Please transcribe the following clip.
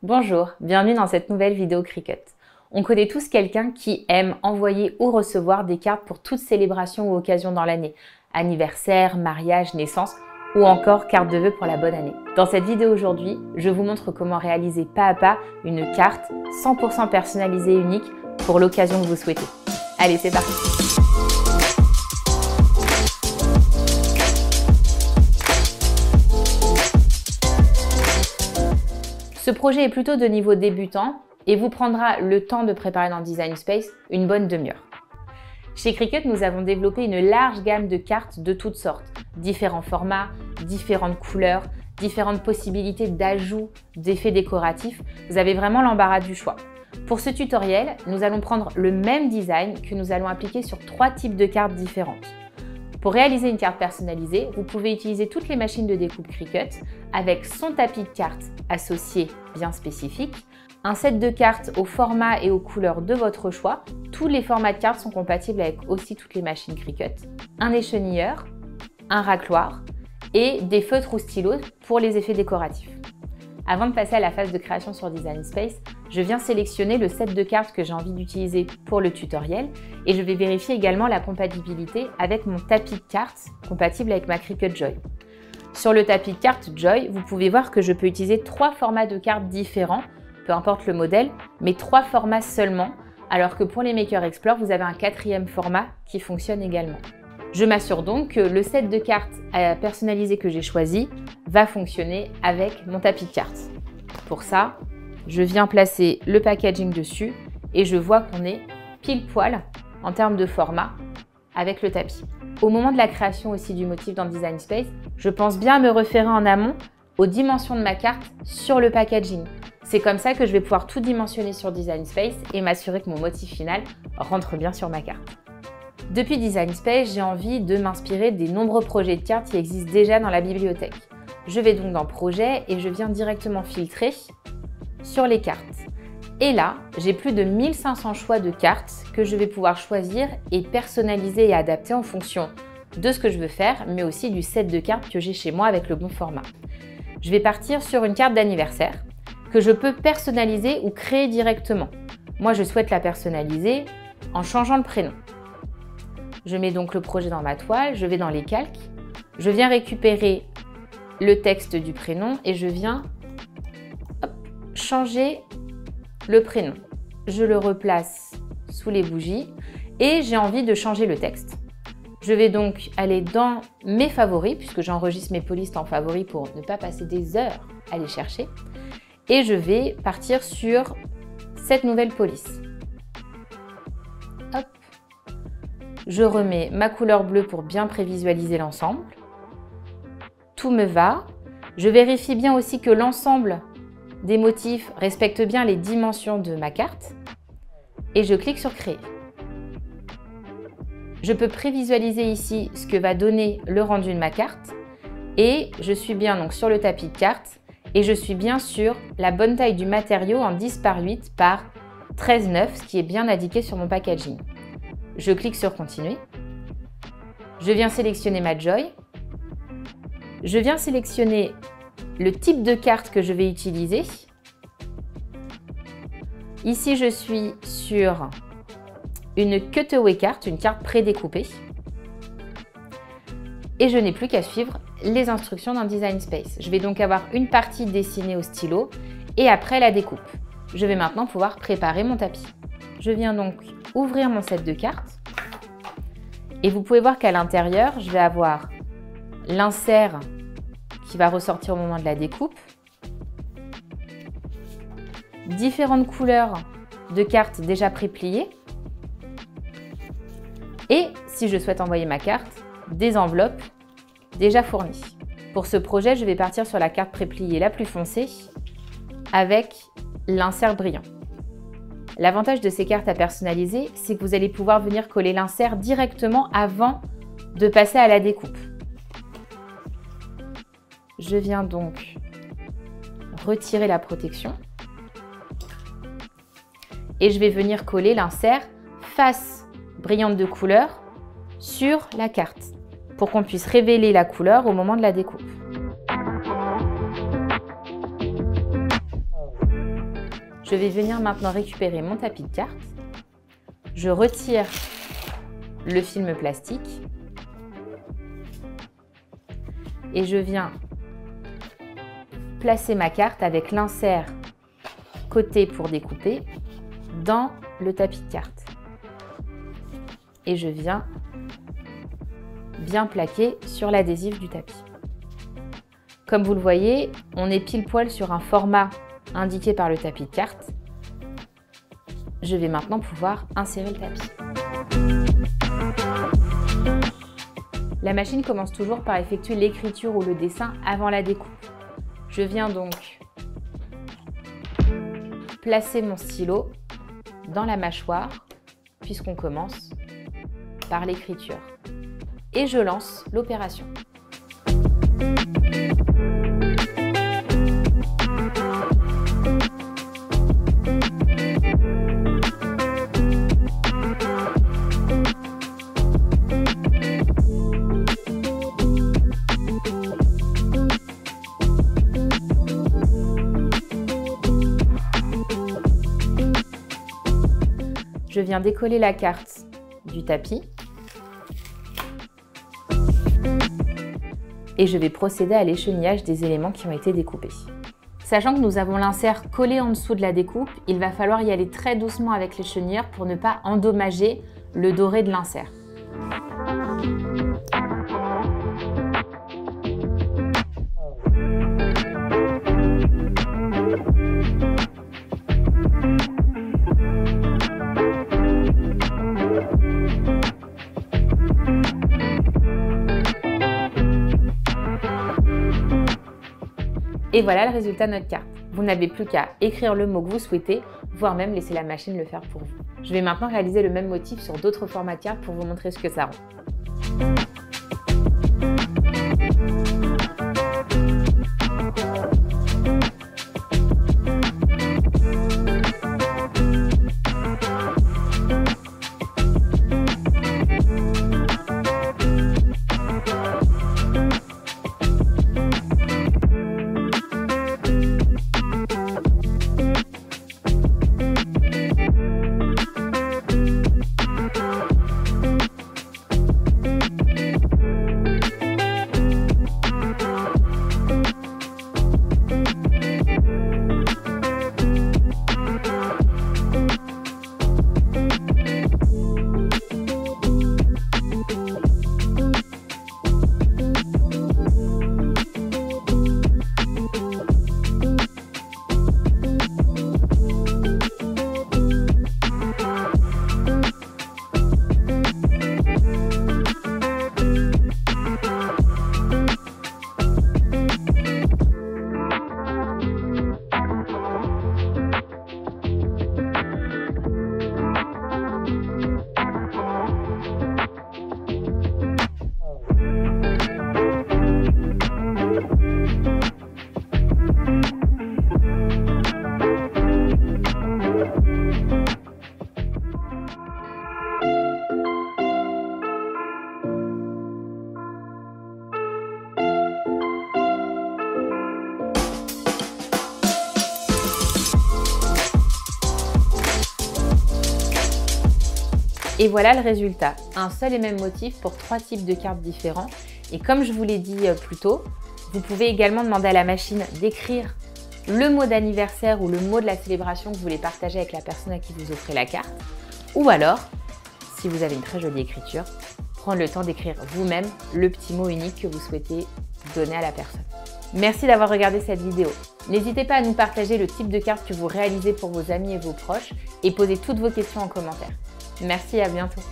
Bonjour, bienvenue dans cette nouvelle vidéo Cricut. On connaît tous quelqu'un qui aime envoyer ou recevoir des cartes pour toute célébration ou occasion dans l'année. Anniversaire, mariage, naissance ou encore carte de vœux pour la bonne année. Dans cette vidéo aujourd'hui, je vous montre comment réaliser pas à pas une carte 100% personnalisée et unique pour l'occasion que vous souhaitez. Allez, c'est parti! Ce projet est plutôt de niveau débutant et vous prendra le temps de préparer dans Design Space une bonne demi-heure. Chez Cricut, nous avons développé une large gamme de cartes de toutes sortes, différents formats, différentes couleurs, différentes possibilités d'ajout d'effets décoratifs. Vous avez vraiment l'embarras du choix. Pour ce tutoriel, nous allons prendre le même design que nous allons appliquer sur 3 types de cartes différentes. Pour réaliser une carte personnalisée, vous pouvez utiliser toutes les machines de découpe Cricut avec son tapis de cartes associé bien spécifique, un set de cartes au format et aux couleurs de votre choix. Tous les formats de cartes sont compatibles avec aussi toutes les machines Cricut, un échenilleur, un racloir et des feutres ou stylos pour les effets décoratifs. Avant de passer à la phase de création sur Design Space, je viens sélectionner le set de cartes que j'ai envie d'utiliser pour le tutoriel et je vais vérifier également la compatibilité avec mon tapis de cartes compatible avec ma Cricut Joy. Sur le tapis de cartes Joy, vous pouvez voir que je peux utiliser 3 formats de cartes différents, peu importe le modèle, mais 3 formats seulement, alors que pour les Maker Explore, vous avez un 4e format qui fonctionne également. Je m'assure donc que le set de cartes personnalisé que j'ai choisi va fonctionner avec mon tapis de cartes. Pour ça, je viens placer le packaging dessus et je vois qu'on est pile poil en termes de format avec le tapis. Au moment de la création aussi du motif dans Design Space, je pense bien à me référer en amont aux dimensions de ma carte sur le packaging. C'est comme ça que je vais pouvoir tout dimensionner sur Design Space et m'assurer que mon motif final rentre bien sur ma carte. Depuis Design Space, j'ai envie de m'inspirer des nombreux projets de cartes qui existent déjà dans la bibliothèque. Je vais donc dans Projet et je viens directement filtrer sur les cartes. Et là, j'ai plus de 1500 choix de cartes que je vais pouvoir choisir et personnaliser et adapter en fonction de ce que je veux faire, mais aussi du set de cartes que j'ai chez moi avec le bon format. Je vais partir sur une carte d'anniversaire que je peux personnaliser ou créer directement. Moi, je souhaite la personnaliser en changeant le prénom. Je mets donc le projet dans ma toile, je vais dans les calques, je viens récupérer le texte du prénom et je viens changer le prénom. Je le replace sous les bougies et j'ai envie de changer le texte. Je vais donc aller dans mes favoris, puisque j'enregistre mes playlists en favoris pour ne pas passer des heures à les chercher. Et je vais partir sur cette nouvelle police. Hop. Je remets ma couleur bleue pour bien prévisualiser l'ensemble. Tout me va. Je vérifie bien aussi que l'ensemble des motifs respecte bien les dimensions de ma carte. Et je clique sur Créer. Je peux prévisualiser ici ce que va donner le rendu de ma carte. Et je suis bien donc sur le tapis de cartes. Et je suis bien sur la bonne taille du matériau en 10 par 8 par 13,9, ce qui est bien indiqué sur mon packaging. Je clique sur Continuer. Je viens sélectionner ma Joy. Je viens sélectionner le type de carte que je vais utiliser. Ici, je suis sur une cutaway carte, une carte prédécoupée. Et je n'ai plus qu'à suivre les instructions dans Design Space. Je vais donc avoir une partie dessinée au stylo et après la découpe. Je vais maintenant pouvoir préparer mon tapis. Je viens donc ouvrir mon set de cartes et vous pouvez voir qu'à l'intérieur, je vais avoir l'insert qui va ressortir au moment de la découpe, différentes couleurs de cartes déjà prépliées et, si je souhaite envoyer ma carte, des enveloppes déjà fournies. Pour ce projet, je vais partir sur la carte prépliée la plus foncée avec l'insert brillant. L'avantage de ces cartes à personnaliser, c'est que vous allez pouvoir venir coller l'insert directement avant de passer à la découpe. Je viens donc retirer la protection et je vais venir coller l'insert face brillante de couleur sur la carte pour qu'on puisse révéler la couleur au moment de la découpe. Je vais venir maintenant récupérer mon tapis de cartes. Je retire le film plastique et je viens placer ma carte avec l'insert côté pour découper dans le tapis de cartes. Et je viens bien plaquer sur l'adhésif du tapis. Comme vous le voyez, on est pile poil sur un format indiqué par le tapis de cartes. Je vais maintenant pouvoir insérer le tapis. La machine commence toujours par effectuer l'écriture ou le dessin avant la découpe. Je viens donc placer mon stylo dans la mâchoire, puisqu'on commence par l'écriture. Et je lance l'opération. Je viens décoller la carte du tapis et je vais procéder à l'échenillage des éléments qui ont été découpés. Sachant que nous avons l'insert collé en dessous de la découpe, il va falloir y aller très doucement avec l'échenilleur pour ne pas endommager le doré de l'insert. Et voilà le résultat de notre carte. Vous n'avez plus qu'à écrire le mot que vous souhaitez, voire même laisser la machine le faire pour vous. Je vais maintenant réaliser le même motif sur d'autres formats de cartes pour vous montrer ce que ça rend. Et voilà le résultat, un seul et même motif pour 3 types de cartes différents. Et comme je vous l'ai dit plus tôt, vous pouvez également demander à la machine d'écrire le mot d'anniversaire ou le mot de la célébration que vous voulez partager avec la personne à qui vous offrez la carte. Ou alors, si vous avez une très jolie écriture, prendre le temps d'écrire vous-même le petit mot unique que vous souhaitez donner à la personne. Merci d'avoir regardé cette vidéo. N'hésitez pas à nous partager le type de carte que vous réalisez pour vos amis et vos proches et poser toutes vos questions en commentaire. Merci et à bientôt.